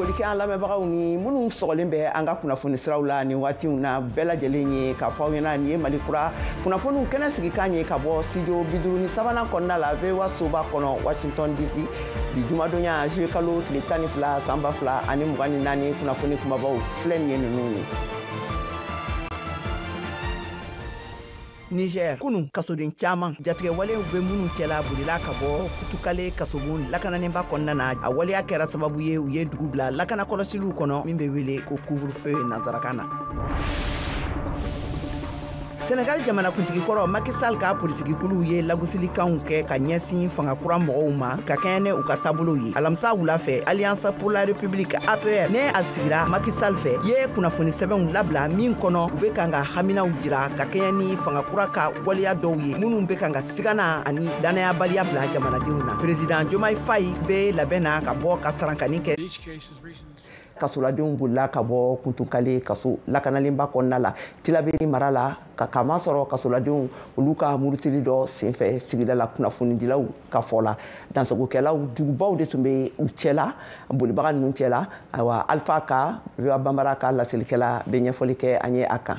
foli kɛ an lamɛnbagaw ni minnu sɔgɔlen bɛ an ka kunnafoni siraw la ni waatiw na bɛɛ lajɛlen ye k'a fɔ aw ɲɛna nin ye Mali kura kunnafoniw kɛnɛ sigikan ye ka bɔ studio 53 kɔnɔna la VOA soba kɔnɔ Washington DC bi jumadonya juillet kalo tile 12 san 2024 kunnafoni kumabaw filɛ nin ye ninnu ye. Niger kunu kasoden caman jatigɛ walew bɛ minnu cɛla bolila ka bɔ kutukale kasobon lakananenba kɔnɔna na a waleya kɛra sababu ye u ye dugu bila lakana kɔlɔsiliw kɔnɔ min bɛ wele ko couvre-feu nanzarakan na. Senegal jamanakuntigi kɔrɔ Macky Sall ka politikikuluw ye lagosilikanw kɛ ka ɲɛsin fanga kura mɔgɔw ma ka kɛɲɛ ni u ka taabolow ye. Alamisa wula fɛ Alliance pour la République APR ne a sigira Macky Sall fɛ ye kunnafoni sɛbɛnw labila min kɔnɔ u bɛ kan ka haminaw jira ka kɛɲɛ ni fanga kura ka waleya dɔw ye minnu bɛ kan ka sigana ani danayabaliya bila jamanadenw na. Président Diomaye Faye bɛ labɛn na ka bɔ ka sarankani kɛ. Kasoladenw bolila ka bɔ Kuntukale kaso lakanalenba kɔnɔna la Tilaberi mara la ka kama sɔrɔ kasoladenw olu ka murutili dɔ senfɛ sigida la kunnafonidilaw ka fɔ la dansagokɛlaw jugubaw de tun bɛ u cɛla bolibaga ninnu cɛla ayiwa Alpha ka VOA Bambara ka lasilikɛla bɛ ɲɛfɔli kɛ an ye a kan.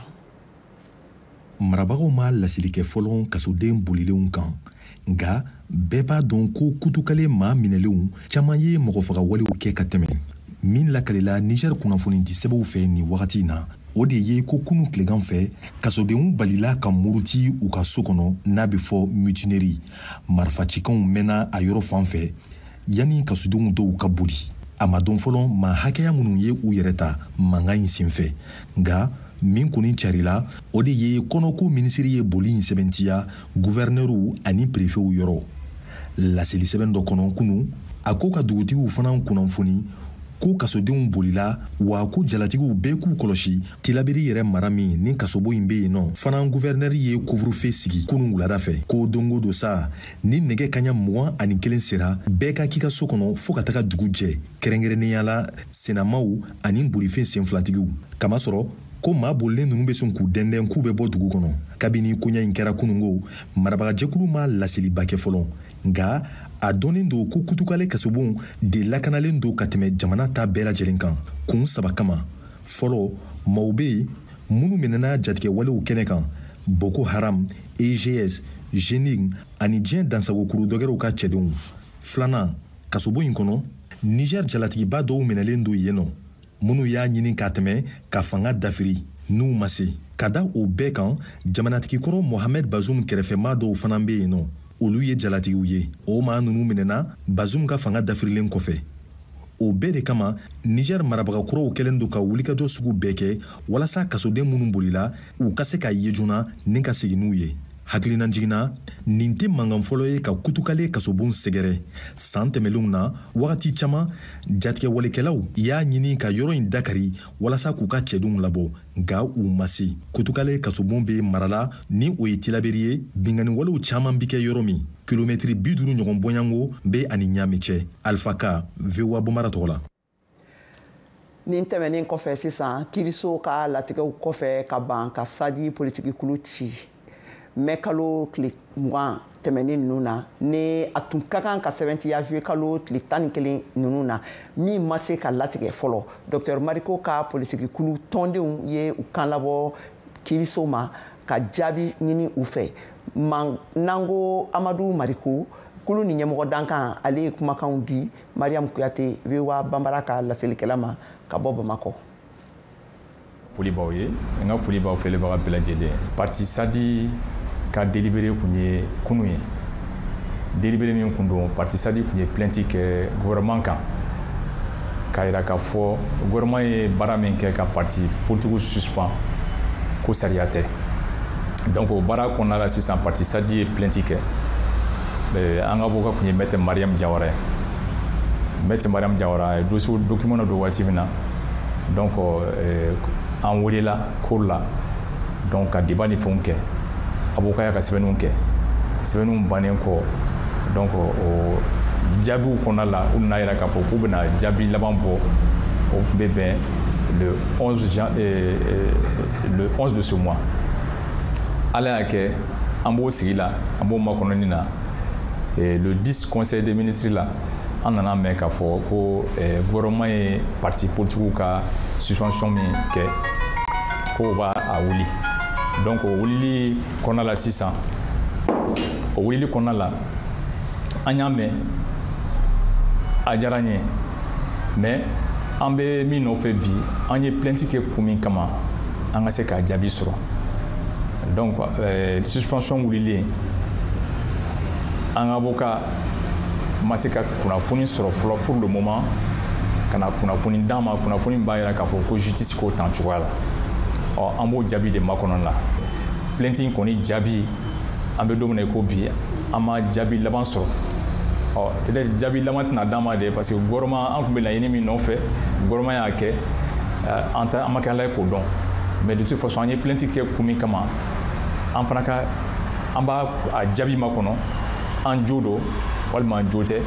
Marabagaw ma lasilikɛ fɔlɔ kasoden bolilenw kan nka bɛɛ b'a dɔn ko Kutukale maa minɛlenw caman ye mɔgɔfaga walew kɛ ka tɛmɛ. Min lakalila Niger kunnafoni di sɛbɛnw fɛ ni wagati in na o de ye ko kunu tilegan fɛ kasodenw balila ka muruti u ka so kɔnɔ n'a bɛ fɔ mutinerie marifacikanw mɛnna a yɔrɔ fan fɛ yanni kasodenw dɔw ka boli a ma dɔn fɔlɔ maa hakɛya minnu ye u yɛrɛ ta mankan in senfɛ nka min kɔni carila o de ye kɔnɔko minisiri ye boli in sɛbɛntiya guvɛrnɛrw ani prefew yɔrɔ laseli sɛbɛn dɔ kɔnɔ kunu a ko ka dugutigiw fana kunnafoni ko kasodenw bolila wa ko jalatigiw bɛɛ k'u kɔlɔsi Tilaberi yɛrɛ mara min ni kasobo in bɛ yen nɔ fana guvɛrnɛri ye couvre-feu sigi kunun wulada fɛ ko dongo do sa ni nɛgɛ kaɲa 21 sera bɛɛ ka k'i ka so kɔnɔ fo ka taga dugu jɛ kɛrɛnkɛrɛnnenya la senamaw ani bolifɛn senfilatigiw kamasɔrɔ ko maa bolilen ninnu bɛ sɔn k'u dɛndɛn k'u bɛ bɔ dugu kɔnɔ kabini koɲa in kɛra kunungo marabagajɛkulu ma laseliba kɛ fɔlɔ nka a dɔnnen do ko Kutukale kasobon de lakanalen do ka tɛmɛ jamana ta bɛɛ lajɛlen kan kun saba kama fɔlɔ maaw bɛ yen minnu minɛna jatigɛ walew kɛnɛ kan Boko Haram, EGS, Jening ani diɲɛ dansagokuru dɔgɛrɛw ka cɛdenw filanan kasobo in kɔnɔ Niger jalatigiba dɔw minɛlen do yen nɔ minnu y'a ɲini ka tɛmɛ ka fanga dafiri n'u ma se ka da o bɛɛ kan jamanatigikɔrɔ Mohamed Bazoum kɛrɛfɛmaa dɔw fana bɛ yen nɔ olu ye jalatigiw ye o maa ninnu minɛna Bazoum ka fanga dafirilen kɔfɛ o bɛɛ de kama Niger marabagakuraw kɛlen do ka wulikajɔ sugu bɛɛ kɛ walasa kasoden minnu bolila u ka se ka ye joona ni ka segin n'u ye hakilina jiginna nin tɛ mankan fɔlɔ ye ka Kutukale kasobon sɛgɛrɛ san tɛmɛlenw na wagati caman jatigɛ walekɛlaw y'a ɲini ka yɔrɔ in dakari walasa k'u ka cɛdenw labɔ nka u ma se Kutukale kasobon bɛ marala ni o ye Tilaberi ye bingani walew caman bi kɛ yɔrɔ min kilomɛtiri 50 ɲɔgɔn bɔɲango bɛ ani Ɲame cɛ Alpha ka VOA Bambara tɔgɔ la. Nin tɛmɛnen kɔfɛ sisan Kiriso ka latigɛw kɔfɛ ka ban ka Sadi politikikulu ci mɛ kalo tile 20 tɛmɛnen ninnu na ni a tun ka kan ka sɛbɛntiya juillet kalo tile 11 ninnu na min ma se ka latigɛ fɔlɔ Dr Mariko ka politikikulu tɔndenw ye u kan labɔ Kiriso ma ka jaabi ɲini u fɛ nango Amadu Mariko kulu ni ɲɛmɔgɔ dankan ale ye kumakanw di Mariam Kuyate VOA Bambara ka laselikɛla ma ka bɔ Bamakɔ. Folibaw ye n ka folibaw filɛbaga bɛɛ lajɛlen parti Sadi ka délibéré kun ye kunu ye délibéré min kun don parti Sadi kun ye plainte kɛ gouvernement kan k'a yira k'a fɔ gouvernement ye baara min kɛ ka parti politique suspend ko sariya tɛ donc o baara kɔnɔna la sisan parti Sadi ye plainte kɛ an ka avocat kun ye maître Mariam Jawara ye maître Mariam Jawara ye document dɔ don waati min na donc an welela cour la donc ka débat ni fɛnw kɛ avocat y'a ka sɛbɛnniw kɛ sɛbɛnniw bannen kɔ donc o jaabiw kɔnɔna la u nana yira k'a fɔ k'u bɛna jaabi laban bɔ o tun bɛ bɛn le 11 de ce mois ala y'a kɛ an b'o sigi la an b'o makɔnɔni na le 10 conseil des ministres la an nana mɛn k'a fɔ ko gouvernement ye parti politique ka suspension min kɛ ko b'a wuli donc o wulili kɔnɔna la sisan o wulili kɔnɔna la an y'a mɛn a diyara n ye mais an bɛ min nɔfɛ bi an ye plainte kɛ kun min kama an ka se ka jaabi sɔrɔ donc suspension wulilen an ka avocat ma se ka kunnafoni sɔrɔ fɔlɔ pour le moment ka na kunnafoni d'an ma kunnafoni b'a jira k'a fɔ ko justice k'o tan cogoya la an b'o jaabi de makɔnɔ la plainte in kɔni jaabi an bɛ don min na i ko bi an ma jaabi laban sɔrɔ peut-être jaabi laban tɛna d'an ma de parce que gouvernement an tun bɛ laɲini min nɔfɛ gouvernement y'a kɛ an ma kɛ ala ye k'o dɔn mais de toute façon an ye plainte kɛ kun min kama an fana ka an b'a jaabi makɔnɔ an jo don walima an jo tɛ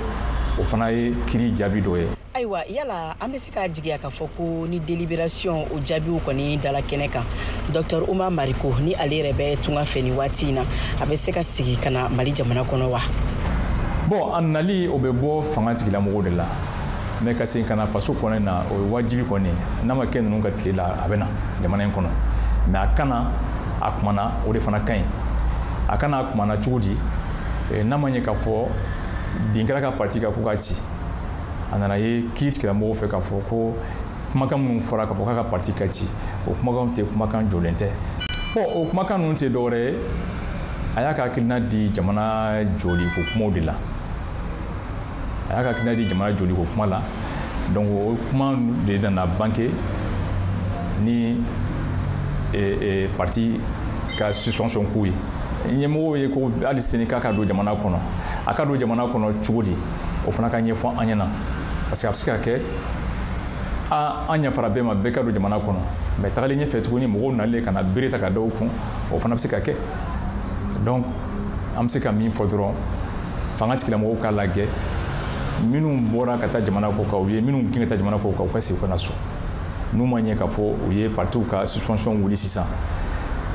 o fana ye kiiri jaabi dɔ ye. Ayiwa yala an bɛ se ka jigiya k'a fɔ ko ni délibération o jaabiw kɔni dala kɛnɛ kan Dr Umar Mariko ni ale yɛrɛ bɛ tunga fɛ ni waati in na a bɛ se ka sigi ka na Mali jamana kɔnɔ wa? Bon a nali o bɛ bɔ fanga tigilamɔgɔw de la mais ka segin ka na faso kɔnɔ na o ye wajibi kɔni n'a ma kɛ ninnu ka tile la a bɛ na jamana in kɔnɔ mais a kana a kumana o de fana ka ɲi a kana a kumana cogo di n'a ma ɲɛ k'a fɔ bin kɛra ka parti ka ko ka ci a nana ye kiiri tigilamɔgɔw fɛ k'a fɔ ko kumakan minnu fɔra k'a fɔ k'a ka parti ka ci o kumakan tɛ kumakan jɔlen tɛ bon o kumakan ninnu tɛ dɔwɛrɛ ye a y'a ka hakilina di jamana joliko kumaw de la a y'a ka hakilina di jamana joliko kuma la donc o kuma de nana banke ni parti ka suspension ko ye ɲɛmɔgɔw ye ko hali sini k'a ka don jamana kɔnɔ a ka don jamana kɔnɔ cogo di o fana ka ɲɛfɔ an ɲɛna parce que a bɛ se ka kɛ an ɲafara bɛɛ ma bɛɛ ka don jamana kɔnɔ mais tagalen ɲɛfɛ tuguni mɔgɔw nalen ka na bere ta ka da u kun o fana bɛ se ka kɛ donc an bɛ se ka min fɔ dɔrɔn fanga tigilamɔgɔw k'a lajɛ minnu bɔra ka taa jamana kɔ kan u ye minnu gɛn ka taa jamana kɔ kan u ka segin u ka na so n'u ma ɲɛ k'a fɔ u ye partiw ka suspension wuli sisan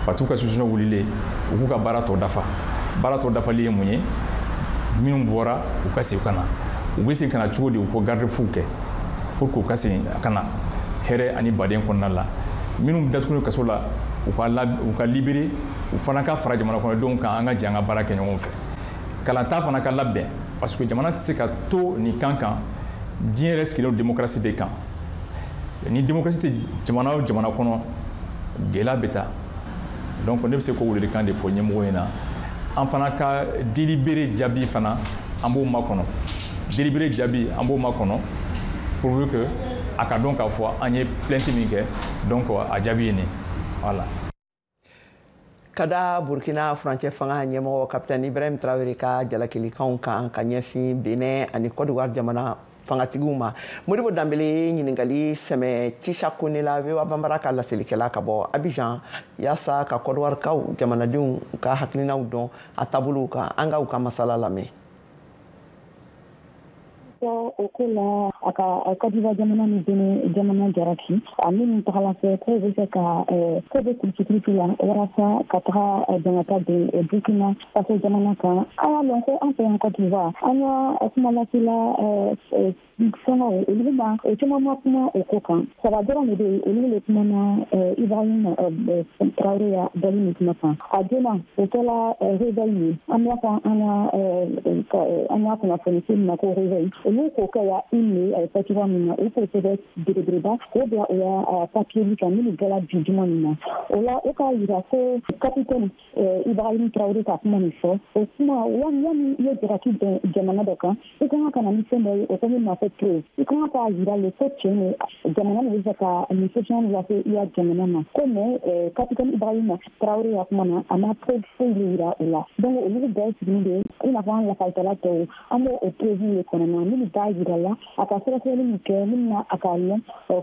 partiw ka suspension wulilen u k'u ka baara tɔ dafa baara tɔ dafali ye mun ye minnu bɔra u ka segin ka na u bɛ segin ka na cogo di u ko garde-fou kɛ pour que u ka segin ka na hɛrɛ ani baden kɔnɔna la minnu datugulen kaso la u ka libéré u fana ka fara jamana kɔnɔdenw kan an ka jɛ an ka baara kɛ ɲɔgɔn fɛ kalanta fana ka labɛn parce que jamana tɛ se ka to nin kan kan diɲɛ yɛrɛ sigilen don démocratie de kan ni démocratie tɛ jamana o jamana kɔnɔ gɛlɛya bɛ taa donc ne bɛ se k'o welelikan de fɔ ɲɛmɔgɔw ɲɛna an fana ka délibéré jaabi fana an b'o makɔnɔ délibéré jaabi an b'o makɔnɔ pourvu que a ka dɔn k'a fɔ an ye plainte min kɛ donc a jaabi ye nin voilà. Ka da Burkina furancɛ fanga ɲɛmɔgɔ Capitaine Ibrahim Traoré ka jalakilikanw kan ka ɲɛsin Benin ani Côte d'Ivoire jamana fangatigiw ma. Modibo Dambele ɲininkali sɛmɛ Tisha Kone la VOA Bambara ka laselikɛla ka bɔ Abidjan yaasa ka Côte d'Ivoire kaw jamanadenw ka hakilinaw dɔn a taabolow kan an ka u ka masala lamɛn. O ko la a ka Côte d'Ivoire jamana ni Benin jamana jaraki a minnu tagala fɛ ko bɛ se ka ko bɛ kuruti la walasa ka taga jangata de Burkina Faso jamana kan a y'a lɔn ko an fɛ yan Côte d'Ivoire an y'a kumalasila fɛngɛw olu ma caman ma kuma o ko kan saba dɔrɔn de bɛ yen olu de kumana Ibrahim Traoré ya dali min kuma kan a donna o kɛla réveil ye an b'a fɔ an y'a kunnafoni se min na ko réveil olu k'o kɛ ya une fɛ cogoya min na o k'o sɛbɛn belebeleba k'o bila o ya papier kan minnu kɛla bi juma min na o la o k'a yira ko capitaine Ibrahim Traoré ka kuma nin fɔ o kuma yanni i ye jaraki bɛn jamana dɔ kan i kan ka na ni fɛn dɔ ye o ko min na fɛ tro i kan k'a yira le ko tiɲɛ ye jamana de bɛ fɛ ka nin solution lase i ya jamana ma ko mais capitaine Ibrahim Traoré ya kuma na a ma preuve foyi de yira o la donc olu bɛɛ sigilen de i n'a fɔ an lafalitala tɔw an b'o preuve de kɔnɔ na minnu b'a yira la a ka sɛgɛsɛgɛli min kɛ min na a k'a lɔn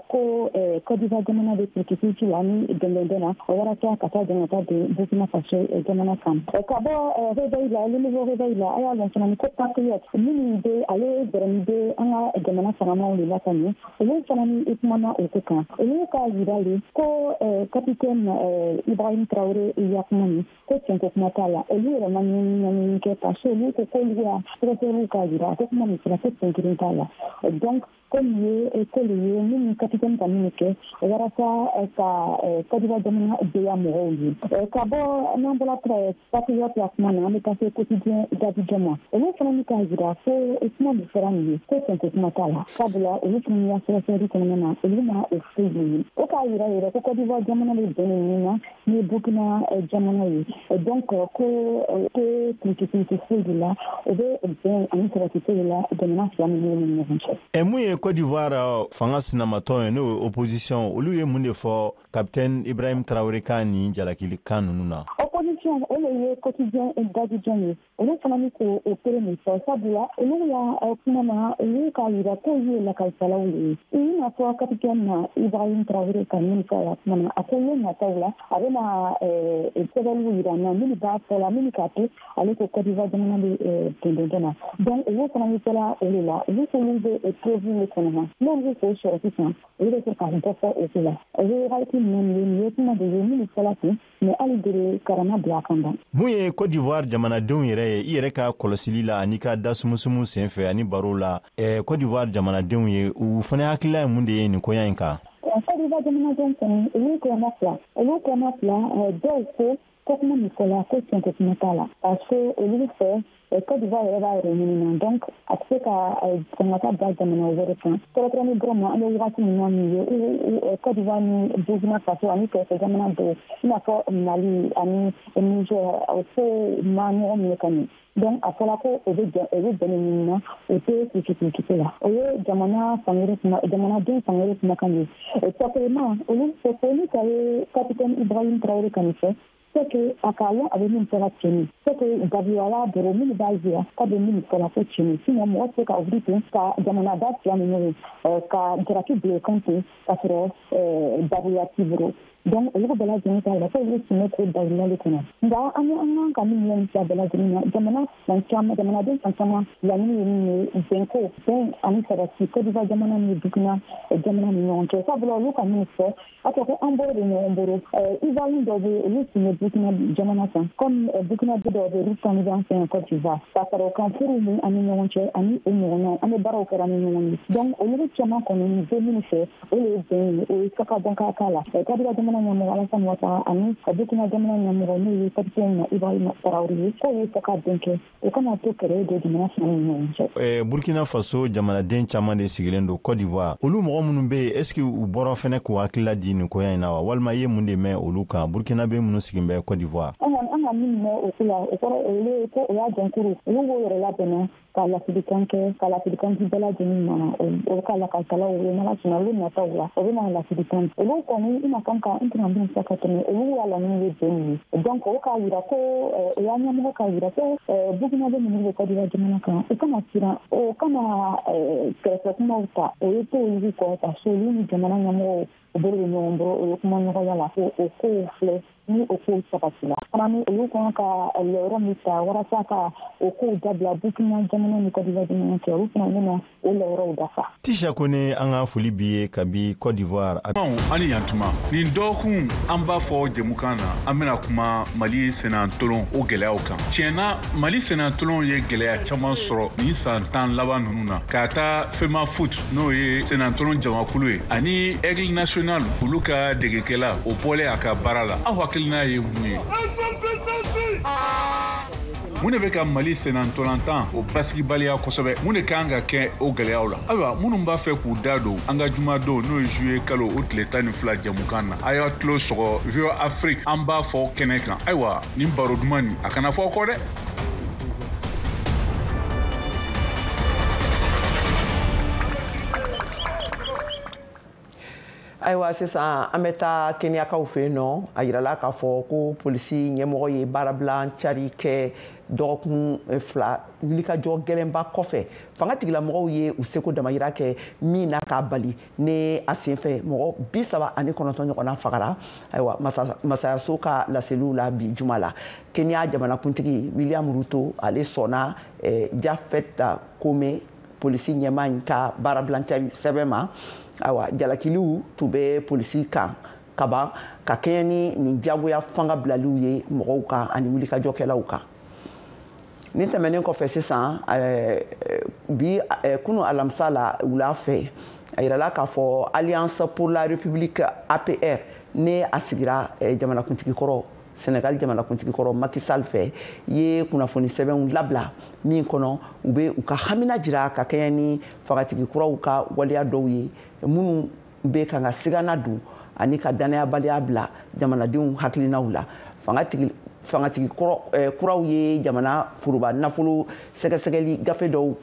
ko Côte d'Ivoire jamana de politiki la ni dɛmɛdɛn na o walasa ka taa jangata de Burkina Faso jamana kan ka bɔ réveil la le nouveau réveil la a y'a lɔn fana ni ko patriote minnu bɛ ale dɛrɛmi bɛ an ka jamana fangamaw de la ka ɲɛ olu fana ni kumana o ko kan olu k'a yira le ko capitaine Ibrahim Traoré ya kuma nin ko tiɲɛ ko kuma t'a la olu yɛrɛ ma ɲɛɲini kɛ parce que olu ko k'olu ya sɛgɛsɛgɛliw k'a yira ko kuma nin sera ko tiɲɛ Tala. Donc, comme le capitaine Kamike, Côte d'Ivoire de Amourouli. Cabo, n'importe très patriote placement, mais passé quotidien d'Abidjan. Et nous, on a c'est différent. C'est un matala. Kabula, et nous, on a fait la série qu'on a, et nous, on a fait au Caïra, et Côte d'Ivoire, Jamana, les Bénina, mais Burkina, Jamana. Donc, que c'est là, et bien, en université là, de menace familiale. Et moi, Côte d'Ivoire, fanga sinamato no opposition olu ye munde fo capitaine Ibrahim Traoré Kani jalakili kanu nuna opposition ole quotidien et d'Abidjan ole famani ko opéré so sabula ole ya kuma ole ka ira ko ye la kalsala ole ina fo capitaine Ibrahim Traoré Kani ka mana akoye na tawla arena sebelu ira na mini ba fo la mini kate ale ko Côte d'Ivoire demana de tendena donc ole famani ko la ole la ole ko le prévu le kono non je faut chercher ça il est capable de faire et là je raite même le de mini ko la mais ali de karama blakanda muye Côte d'Ivoire jamana don yere ka kolosili la anika dasumusumu senfe ani barola Côte d'Ivoire jamana don ye u fana hakila munde ye ni koyanka Côte d'Ivoire jamana don ele ko na pla donc comment Nicolas question que Natala parce que il fait Côte d'Ivoire va réunir donc après qu'on a pas de jamana over temps pour premier grand on est parti nous Côte d'Ivoire ni Burkina Faso ani que jamana de na ko Mali ani Niger aussi manu mécanique donc après la ko ebe benina ete qui là jamana de sangere makani et totalement on c'est que capitaine Ibrahim Traoré Kanife c'est que Akaya avait une opération. C'est que Gabriela de Romine Bazia, pas de mine pour la fête. Sinon, moi, c'est qu'à ouvrir qu'à Jamanada, qui a mené, qu'à Diraki de Kanté, qu'à faire Gabriela Tibro. Donc, au niveau de la jeunesse, il a fallu se mettre dans le canal. Il y a un camion qui a de la jeunesse. Jamana, Jamana, Jamana, la nuit, Benko, Ben, Anisarasi, Côte d'Ivoire, Jamana, Burkina, Jamana, Mignon. Ça veut dire que nous faisons, après un bon de nos il va nous donner le Burkina, Jamana, comme Burkina, de route en Iran, c'est en Côte d'Ivoire. Ça fait aucun pour nous, à Mignon, à Mignon, à Baroque, à Mignon. Donc, au lieu de ce qu'on a mis, deux ministères, et les Ben, et Sakabonka Kala, Jamana, ala samwata ani abukina jamana nyamuro ni capitaine Ibrahim Traoré ko yi saka denke e kana to kere de dimension Burkina Faso jamana den chama de sigilendo Côte d'Ivoire olu mo munun be est-ce que u boro fene ko akila dini ko yana wa walma ye munde me olu ka Burkina be munu sigimbe Côte d'Ivoire ana min me o kula o ko ele ko ya jonkuru olu wo yere la bena kala fidikanke bela jini o kala kala o na national na tawa o na la fidikanke olu ko ni ina kanka intinambin sakatene olu wala ni beni donc o ka yira ko ya nyamo ka yira ko bugina de ni ko diwa jimana kan o kana tira o kana kesa kuma uta o yeto yi ko ta so ni jimana nyamo o bolo nyombo o kuma no yala ko fle ni oko sabasila kama olu ko ka lero mita wara saka oko dabla bukina jamana ni ko diwa jamana ke olu kana na o lero dafa tisha kone anga fuli biye kabi Côte d'Ivoire ani yantuma ni dokun amba fo demukana amena kuma Mali senantolon o gɛlɛyaw kan tiɲɛna Mali senantolon ye gɛlɛya caman sɔrɔ ni san 10 laban ninnu na ka taa FEMA foot n'o ye senantolon jamakulu ye ani Aigle national olu ka degekɛla o bɔlen a ka baara la aw hakilina ye mun ye mun de bɛ ka Mali senantolantan o basigibaliya kosɛbɛ mun de kan ka kɛ o gɛlɛyaw la ayiwa minnu b'a fɛ k'u da don an ka jumadon n'o ye juillet kalo o tile 12 jamukan na a y'a tulo sɔgɔ VOA Afrique an b'a fɔ kɛnɛ kan ayiwa nin baro duman nin a kana fɔ kɔ dɛ ayiwa sisan an bɛ taa keniyakaw fɛ yen nɔ a yirala k'a fɔ ko polisi ɲɛmɔgɔ ye baarabila cari kɛ dɔgɔkun 2 wulikajɔ gɛlɛnba kɔfɛ fanga tigilamɔgɔw ye u seko damayira kɛ min na k'a bali ne a senfɛ mɔgɔ 39 ɲɔgɔnna fagara ayiwa masayaso ka laseliw la bi juma la kenya jamanakuntigi William Ruto ale sɔnna Jafeta Kome polisi ɲɛma in ka baarabila cari sɛbɛn ma awa jalakiliw tun bɛ polisi kan kaban ka kɛɲɛ ni nin jagoya fanga bilaliw ye mɔgɔw kan ani wulikajɔkɛlaw kan nin tɛmɛnen kɔfɛ sisan bi kunu alamisa la wula fɛ a yirala k'a fɔ Alliance pour la République APR ne a sigira jamanakuntigi kɔrɔ Sénégal jamanakuntigi kɔrɔ Macky Sall fɛ ye kunnafoni sɛbɛnw labila min kɔnɔ u bɛ u ka hamina jira ka kɛɲɛ ni fangatigi kuraw ka waleya dɔw ye minnu bɛ kan ka sigana don ani ka danayabaliya bila jamanadenw hakilinaw la fangatigi kuraw ye jamana foroba nafolo sɛgɛsɛgɛli gafe dɔw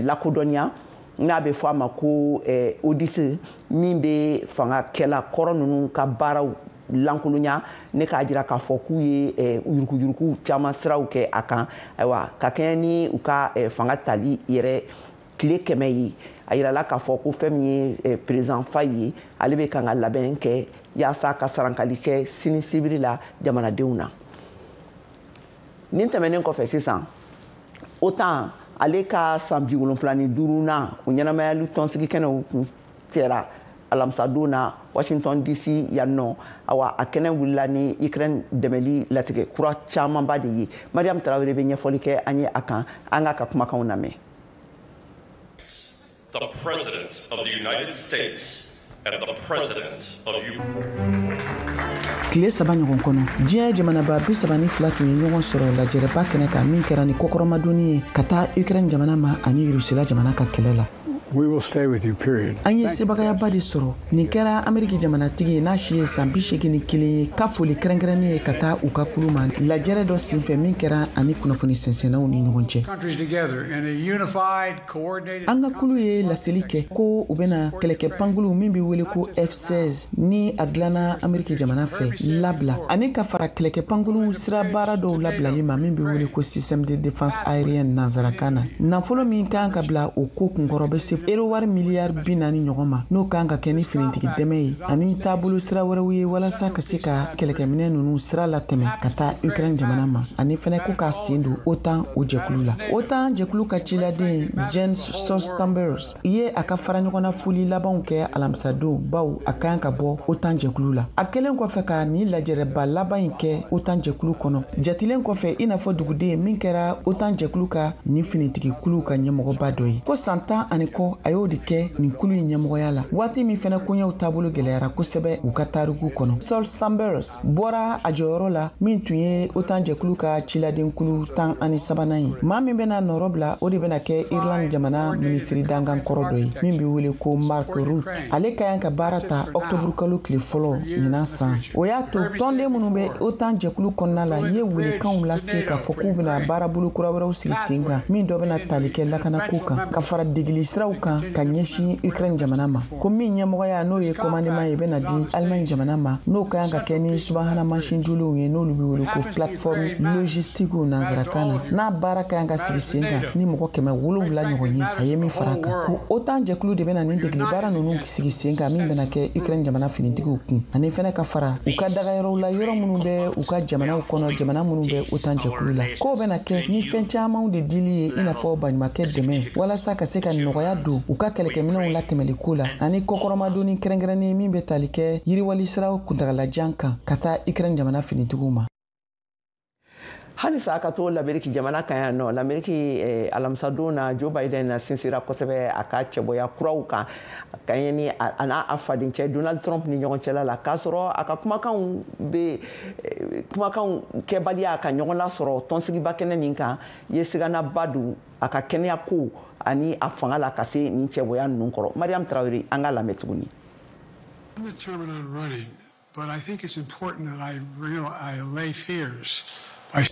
lakodɔnniya n'a bɛ fɔ a ma ko audit min bɛ fangakɛla kɔrɔ ninnu ka baaraw lankolonya ne k'a jira k'a fɔ k'u ye yuruguyurugu caman siraw kɛ a kan ayiwa ka kɛɲɛ ni u ka fanga tali yɛrɛ tile 100 ye a yirala k'a fɔ ko fɛn min ye président Faye ye ale bɛ kan ka labɛn kɛ yaasa ka sarankali kɛ sini sibiri la jamanadenw na nin tɛmɛnen kɔfɛ sisan OTAN ale ka san 75nan o ɲɛnamayali tɔnsigi kɛnɛw kun cɛra alamisadon na Washington DC yan nɔ awa a kɛnɛ wulila ni Ukraine dɛmɛli latigɛ kura camanba de ye Mariam Tarawele bɛ ɲɛfɔli kɛ an ye a kan an ka kumakanw lamɛn. The President of the United States and the President of Ukraine. Tile 3 ɲɔgɔn kɔnɔ diɲɛ jamanaba 32 tun ye ɲɔgɔn sɔrɔ lajɛrɛba kɛnɛ kan min kɛra ni kɔkɔrɔmadonni ye ka taa Ukraine jamana ma ani Rusila jamana ka kɛlɛ la. We will stay with you, period. An ye sebagayaba de sɔrɔ nin kɛra Ameriki jamanatigi ye n'a si ye san 81 ye ka foli kɛrɛnkɛrɛnnen ye ka taa u ka kulu ma lajɛrɛ dɔ senfɛ min kɛra ani kunnafoni sɛnsɛnnaw ni ɲɔgɔn cɛ. An ka kulu ye laseli kɛ ko u bɛna kɛlɛkɛ pankulu min bɛ wele ko F-16 ni a dilanna Ameriki jamana fɛ labila ani ka fara kɛlɛkɛ pankulu sira baara dɔw labilali ma min bɛ wele ko système de défense aérienne nanzarakan na. Nafolo min kan ka bila o ko kunkɔrɔ bɛ se wari miliyari 40 ɲɔgɔn ma n'o kan ka kɛ ni finitigi dɛmɛ ye ani taabolo sira wɛrɛw ye walasa ka se ka kɛlɛkɛminɛ ninnu sira latɛmɛ ka taa Ukraine jamana ma ani fɛnɛ ko k'a sen don OTAN o jɛkulu la. OTAN jɛkulu ka ciladen Jens Stoltenberg ye a ka fara ɲɔgɔnna foli labanw kɛ alamisadon baw a kan ka bɔ OTAN jɛkulu la. A kɛlen kɔfɛ ka ni lajɛrɛba laban in kɛ OTAN jɛkulu kɔnɔ jatilen kɔfɛ i n'a fɔ duguden min kɛra OTAN jɛkulu ka ni finitigi kulu ka ɲɛmɔgɔba dɔ ye ko san 10 ani kɔ a y'o de kɛ nin kulu in ɲɛmɔgɔya la waati min fɛnɛ koɲɛw taabolo gɛlɛyara kosɛbɛ u ka taariku kɔnɔ. Stoltenberg bɔra a jɔyɔrɔ la min tun ye OTAN jɛkulu ka ciladen kulu 13nan ye maa min bɛna nɔrɔ bila o de bɛna kɛ Irland jamana minisiri dangan kɔrɔ dɔ ye min bɛ wele ko Mark Rutte ale ka yan ka baara ta octobre kalo tile fɔlɔ ɲinan san o y'a to tɔnden minnu bɛ OTAN jɛkulu kɔnɔna la ye welekanw lase k'a fɔ k'u bɛna baarabolo kura wɛrɛw sigi sen kan min dɔ bɛna tali kɛ lakanako kan ka fara degeli siraw kan ka ɲɛsin Ukraine jamana ma ko min ɲɛmɔgɔya n'o ye commandement ye bɛna di Allemagne jamana ma n'o ka kan ka kɛ ni subahana mansin juliw ye n'olu bɛ wele ko plateforme logistique nanzarakan na n'a baara ka kan ka sigi sen kan ni mɔgɔ 700 ɲɔgɔn ye a ye min fara kan ko OTAN jɛkulu de bɛna nin degeli baara ninnu sigi sen kan min bɛna kɛ Ukraine jamana finitigiw kun ani fɛnɛ ka fara u ka dagayɔrɔw la yɔrɔ minnu bɛ u ka jamanaw kɔnɔ jamana minnu bɛ OTAN jɛkulu la k'o bɛna kɛ ni fɛn camanw de dili ye i n'a fɔ baɲumankɛ dɛmɛ walasa ka se ka nɔgɔya don u ka kɛlɛkɛminɛw latɛmɛli ko la ani kɔkɔrɔmadonni kɛrɛnkɛrɛnnen min bɛ tali kɛ yiriwali siraw kuntagalajan kan ka taa Ukraine jamana finitigiw ma. Halisa ka to l'Amérique jamana kan yan nɔ l'Amérique alamisadon na Joe Biden na sinsira kosɛbɛ a ka cɛbɔya kuraw kan ka ɲɛ ni a n'a fadencɛ Donald Trump ni ɲɔgɔn cɛla la k'a sɔrɔ a ka kumakanw kɛbaliya ka ɲɔgɔn lasɔrɔ tɔnsigiba kɛnɛ nin kan ye siganaba don a ka kɛnɛya ko ani a fanga la ka se nin cɛbɔya ninnu kɔrɔ. Mariam Traoré an ka lamɛn tuguni. I'm determined on running, but I think it's important that I allay fears.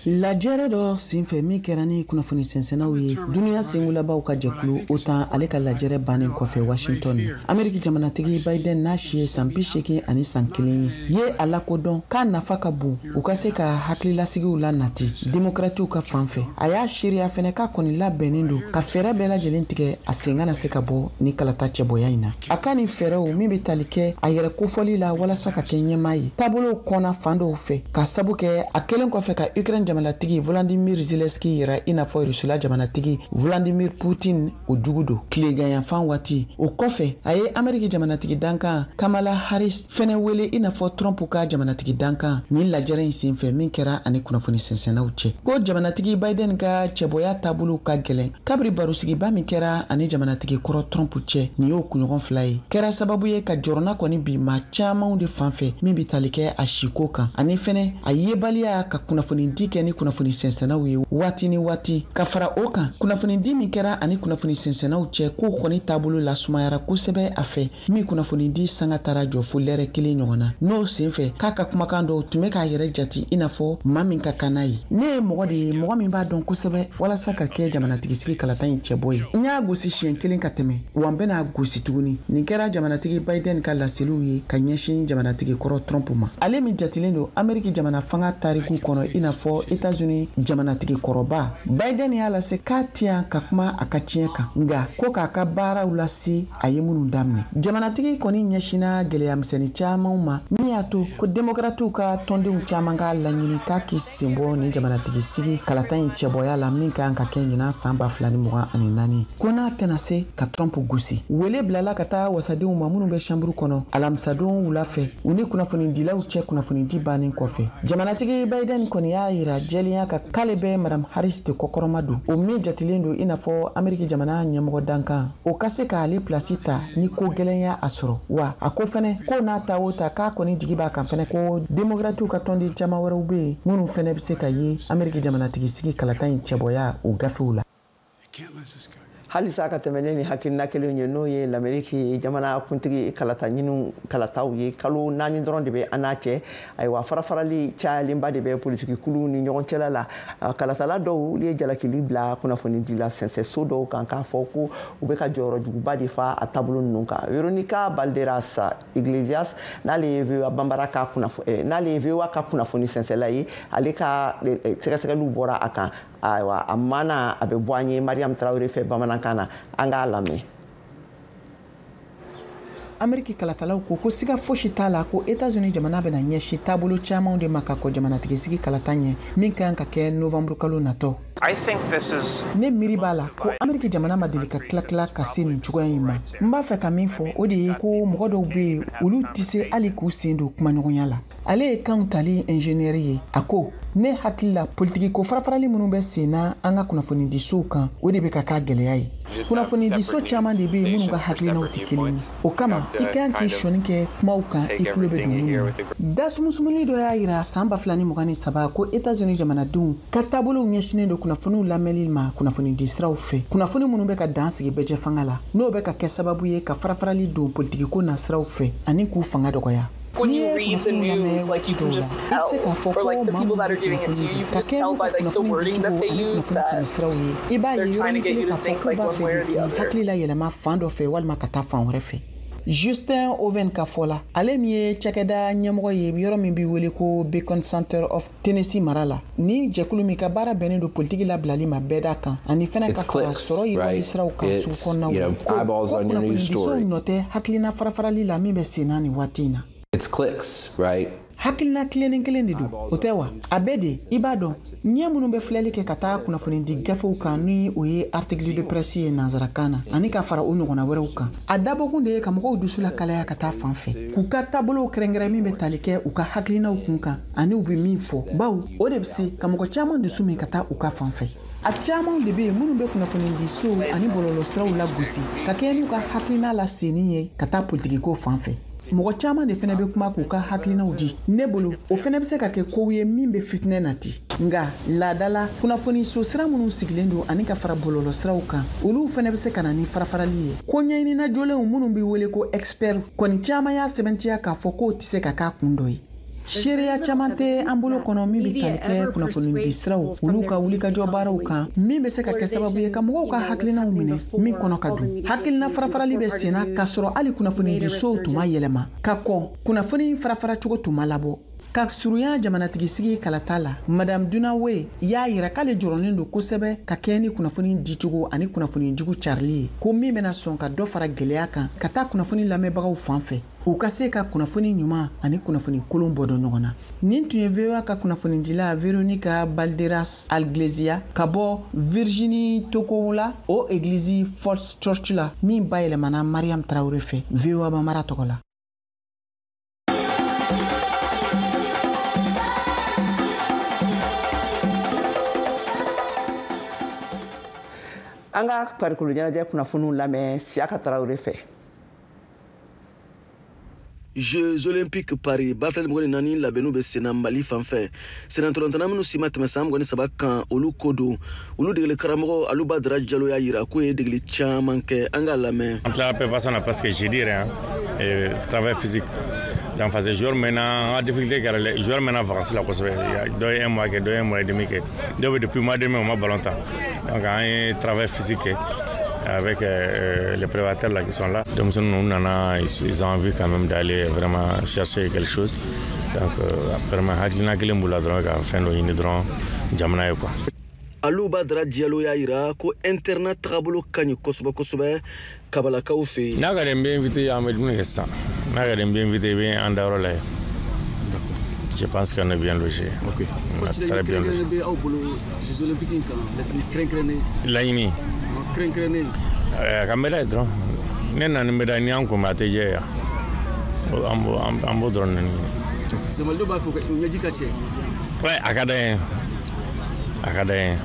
Lajɛrɛ dɔ senfɛ min kɛra ni kunnafoni sɛnsɛnnaw ye duniya sengulabaw ka jɛkulu OTAN ale ka lajɛrɛ bannen kɔfɛ Washington Ameriki jamanatigi Biden n'a si ye san 80 ani san 1 ye a lakodɔn k'a nafa ka bon u ka se ka hakililasigiw la nati demokratiw ka fanfɛ a y'a seereya fɛnɛ k'a kɔni labɛnnen don ka fɛɛrɛ bɛɛ lajɛlen tigɛ a sen kana se ka bɔ ni kalata cɛbɔya in na a ka ni fɛɛrɛw min bɛ tali kɛ a yɛrɛ kofɔli la walasa ka kɛ ɲɛmaa ye taabolow kɔnna fan dɔw fɛ ka sabu kɛ a kelen kɔfɛ ka Ukraine jamanatigi Volodymyr Zelensky yira ina fo Russia jamanatigi Vladimir Putin o jugudo kilegan fan wati o kofe aye Amerika jamanatigi danka Kamala Harris fene wele ina fo Trump ka jamanatigi danka ni lajere sinfe min kera ani kunafoni sensena uche ko jamanatigi Biden ka cheboya tabulu ka gelen kabri barusigi ba min kera ani jamanatigi koro Trump uche ni yo kunyogon fly kera sababu ye ka jorona koni bi ma chama de fanfe min bitalike ashiko kan ani fene aye balia ka kunafoni dike ni kunafoni sensena we wati ni wati ka fara okan kunafoni di min kera ani kunafoni sensena uche ko koni tabulu la sumayara kusebe afe mi kunafoni di sangatara jo fulere kili nyona no sinfe kaka kumakando tumeka yere jati inafo mamin ka kanai ne mogodi mogomi ba don kusebe wala saka ke jamanatigi sigi kalatan cheboy nya gosi shen kilin kateme wambena gosi tuguni ni kera jamanatigi Biden ka la seluye ka nyeshin jamanatigi koro Trump ma ale mi jatilendo Amerika jamana fanga tariku kono inafo Etats-Unis jamanatigi koroba Biden ya la se katia kakuma akachieka nga ko ka bara ulasi ayemunu damne jamanatigi koni nyeshina gele ya mseni chama uma miato ko demokratu ka tonde uchamanga la nyini ka kisimbo ni jamanatigi sigi kalatan cheboya la minka anka kenyina samba flani muga ani nani kona tenase ka Trump gusi wele blala kata wasadi umamunu be shamburu kono alamsadon ulafe uni kuna foni dila uche kuna foni dibani kofe jamanatigi Biden koni ya ira jelia ka kalebe madam Harris te kokoromadu o mi jatilendo inafo Amerika jamana nyamogo danka o kase ka ali plasita ni ko gelenya asoro wa akofene ko na tawota ka koni digiba kan fene ko demokratu ka tondi jama wara ube munu fene bise ka ye Amerika jamana tigi sigi kalatan cheboya o gafula halisa ka tɛmɛnen ni hakilina kelen ye n'o ye l'Amérique jamana kuntigi kalata ɲinu kalataw ye kalo 4 dɔrɔn de bɛ an n'a cɛ ayiwa farafarali cayalenba de bɛ politiki kulu ni ɲɔgɔn cɛla la kalatala dɔw ye jalakili bila kunnafoni dila sɛnsɛso dɔw kan k'a fɔ ko u bɛ ka jɔyɔrɔ juguba de fa a taabolo ninnu kan Veronica Balderas Iglesias n'ale ye VOA ka kunnafoni sɛnsɛla ye ale ka sɛgɛsɛgɛliw bɔra a kan ayiwa a mana a bɛ bɔ an ye Mariam Traoré fɛ bamanankan na an k'a lamɛn. Amerika kalatalaw ko siga foshi tala ko Etats-Unis jamana bena nyeshi tabulo chama de makako jamana tigisigi kalatanye min kan ka ke November kalo nato. I think this is ne miribala ko Amerika jamana madilika klakla kasini chugoya ima mba fe kaminfo odi ko mogodo be ulu tise ali ku sendo kuma nyogonyala ale kan tali ingénierie ako ne hakilla politiki ko farafarali munu be sena anga kunafoni diso kan odi be ka geleyayi kunafoni diso chama de be munu ga hakilina utikili o kama ikan ki shonike kuma ukan ikulobe dunu dasmusumuli do ya ira samba flani mugani saba ko Etats-Unis jamana dun katabolo nyeshine do kunafoni lameli ma kunafoni distra ufe kunafoni munu be ka dansi beje fangala no be ka kesababu ye ka farafarali do politiki ko nasra ufe ani ku fanga dogoya. When you read the news, like you can just tell, or like the people that are giving it to you, you can just tell by like the wording that they use that they're trying to get you to think like one way or the other. Justin Oven Kafola ale mi ye cakɛda ɲɛmɔgɔ ye yɔrɔ min bi wele ko Bacon Center of Tennessee marala ni jɛkulu min ka baara bɛnnen do politiki labilali ma bɛɛ da kan ani fɛnɛ ka fara sɔrɔ yiriwali siraw kan sugu kɔnɔnaw ko kunnafonidisow nɔ tɛ hakilina farafarali la min bɛ senna ni waati in na. It's clicks, right? Hakilina kelen de do o tɛ wa a bɛɛ de i b'a dɔn ɲɛ minnu bɛ filɛli kɛ ka taa kunnafoni di gafew kan ni o ye article de presse ye nanzarakan na ani ka fara o ɲɔgɔnna wɛrɛw kan a dabɔkun de ye ka mɔgɔw dusu la kalaya ka taa fan fɛ k'u ka taabolow kɛrɛnkɛrɛn min bɛ tali kɛ u ka hakilinaw kun kan ani u bɛ min fɔ bawo o de bɛ se ka mɔgɔ caman dusu min ka taa u ka fan fɛ a caman de bɛ yen minnu bɛ kunnafoni di so ani bɔlɔlɔ siraw la gosi ka kɛ n'u ka hakilina la senni ye ka taa politigiko fan fɛ mɔgɔ caman de fɛnɛ bɛ kuma k'u ka hakilinaw di ne bolo o fɛnɛ bɛ se ka kɛ kow ye min bɛ fitinɛ nati nga laadala kunnafoni so sira minnu sigilen don ani ka fara bɔlɔlɔ siraw kan olu fɛnɛ bɛ se ka na ni farafarali ye ko ɲɛɲinina jolenw minnu bɛ wele ko expert kɔni caman y'a sɛbɛntiya k'a fɔ k'o tɛ se ka k'a kun dɔ ye Sheria caman tɛ an bolo kɔnɔ min bɛ tali kɛ kunnafoni di siraw olu ka wulikajɔ baaraw kan min bɛ se ka kɛ sababu ye ka mɔgɔw ka hakilinaw minɛ min kɔnɔ ka dun hakilina farafarali bɛ senna k'a sɔrɔ hali kunnafoni di sow tun ma yɛlɛma ka kɔn kunnafoni farafara cogo tun ma labɔ ka surunya jamanatigisigi kalata la madame Dunawe y'a yira k'ale jɔrɔlen don kosɛbɛ ka kɛ ni kunnafoni dicogo ani kunnafoni jugu carili ye ko min bɛna sɔn ka dɔ fara gwɛlɛya kan ka taa kunnafoni lamɛnbagaw fan fɛ u ka se ka kunnafoni ɲuman ani kunnafoni kolon bɔ dɔ ɲɔgɔn na nin tun ye VOA ka kunnafonidila Veronica Balderas Alglesia ka bɔ Virginie Tokow la o église Falls Church la min bayɛlɛmana Mariam Traoré fɛ VOA Bamara tɔgɔ la. An ka farikolo ɲɛnajɛ kunnafoniw lamɛn Siaka Traoré fɛ. Jeux olympiques Paris bafɛn mɔgɔ nani labɛnnu bɛ senna Mali fanfɛ senatɔlɔntana minnu si ma tɛmɛ san 23 kan olu ko don olu degeli karamɔgɔ Aluba Dara Diallo y'a yira ko ye degeli caman kɛ an ka lamɛn. On t'a pas passé parce que j'ai dit rien travail physique dans phase joueur maintenant en difficulté car les joueurs maintenant vacances la kosɛbɛ dɔ ye un mois kɛ dɔ ye un mois et demi kɛ dɔ bɛ depuis mois de mai on ma ballon temps donc an ye travail physique kɛ avec les prédateurs là qui sont là. Donc ils ont envie quand même d'aller vraiment chercher quelque chose. Donc vraiment hakilina kelen b'u la dɔrɔn ka fɛn dɔ ɲini dɔrɔn jamana ye quoi. Aluba Dara Diallo y'a yira ko internet tagabolo ka ɲi kosɛbɛ kosɛbɛ kabalakaw fɛ yen. N'a ka den bɛ invité an bɛ dumuni kɛ sisan n'a ka den bɛ invité i bɛ an dayɔrɔ lajɛ. Je pense qu'on est bien logé. Ok. Très bien logé. Laɲini. Ka médaille dɔrɔn ne nana ni médaille ni an kun bɛ a tɛ jɛ yan an b'o dɔrɔn nani. Samalidenw b'a fɔ ko ɲɛji ka cɛ. Ouais, a ka d'an ye a ka d'an ye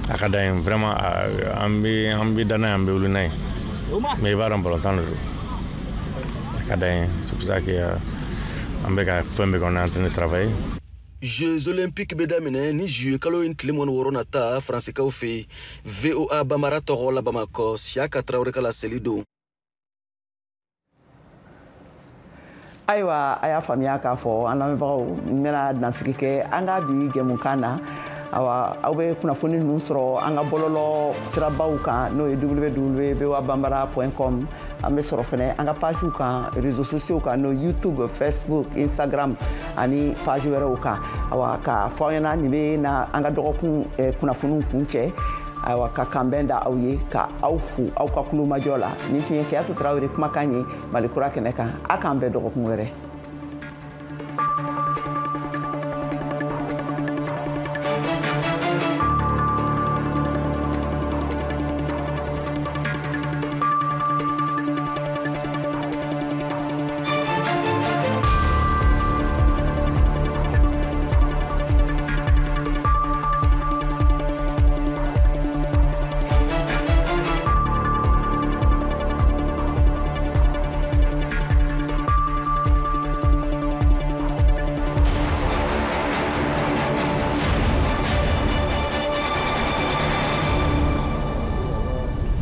a ka d'an ye vraiment an bɛ danna an bɛ wuli n'a ye mais i b'a dɔn ballon tan de don a ka d'an ye c'est pour ça que an bɛ ka fɛn bɛɛ kɛ on est en train de travailler. Jeux olympiques bɛ daminɛ ni juillet kalo in tile 16 nata Faransikaw fɛ VOA Bamara tɔgɔ la Bamakɔ Siaka Traoré ka laseli don. Ayiwa a y'a faamuya k'a fɔ an lamɛnbagaw n bɛna dansigi kɛ an ka bi jɛmukan na aw bɛ kunnafoni ninnu sɔrɔ an ka bɔlɔlɔ sirabaw kan n'o ye www.voabambara.com an bɛ sɔrɔ fɛnɛ an ka pagew kan réseaux sociaux kan n'o YouTube, Facebook, Instagram ani page wɛrɛw kan awa ka fɔ aw ɲɛna nin bɛ na an ka dɔgɔkun kunnafoniw kun cɛ awa ka kanbɛn da aw ye ka aw fo aw ka kulomajɔ la nin tun ye Keyatu Traoré kumakan ye Malikura kɛnɛ kan a k'an bɛn dɔgɔkun wɛrɛ.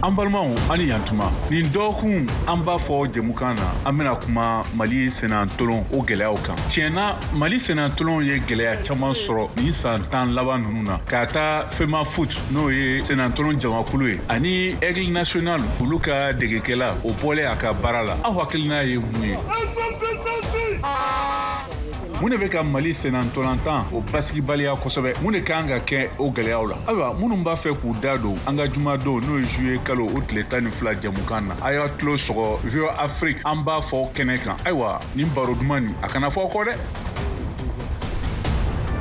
An balimaw ani yantuma nin dɔgɔkun an b'a fɔ jɛmukan na an bɛna kuma Mali senatolon o gɛlɛyaw kan tiɲɛna Mali senatolon ye gɛlɛya caman sɔrɔ nin san 10 laban ninnu na ka taa FEMA Foot n'o ye senatolon jamakulu ye ani Aigle National olu ka degekɛla o bɔlen a ka baara la aw hakilina ye mun ye mun de bɛ ka Mali senatolantan o basigibaliya kosɛbɛ mun de kan ka kɛ o gɛlɛyaw la ayiwa minnu b'a fɛ k'u da don an ka jumadon n'o ye juillet kalo o tile 12 jamukan na a y'a tulo sɔgɔ VOA Afrique an b'a fɔ kɛnɛ kan ayiwa nin baro duman nin a kana fɔ kɔ dɛ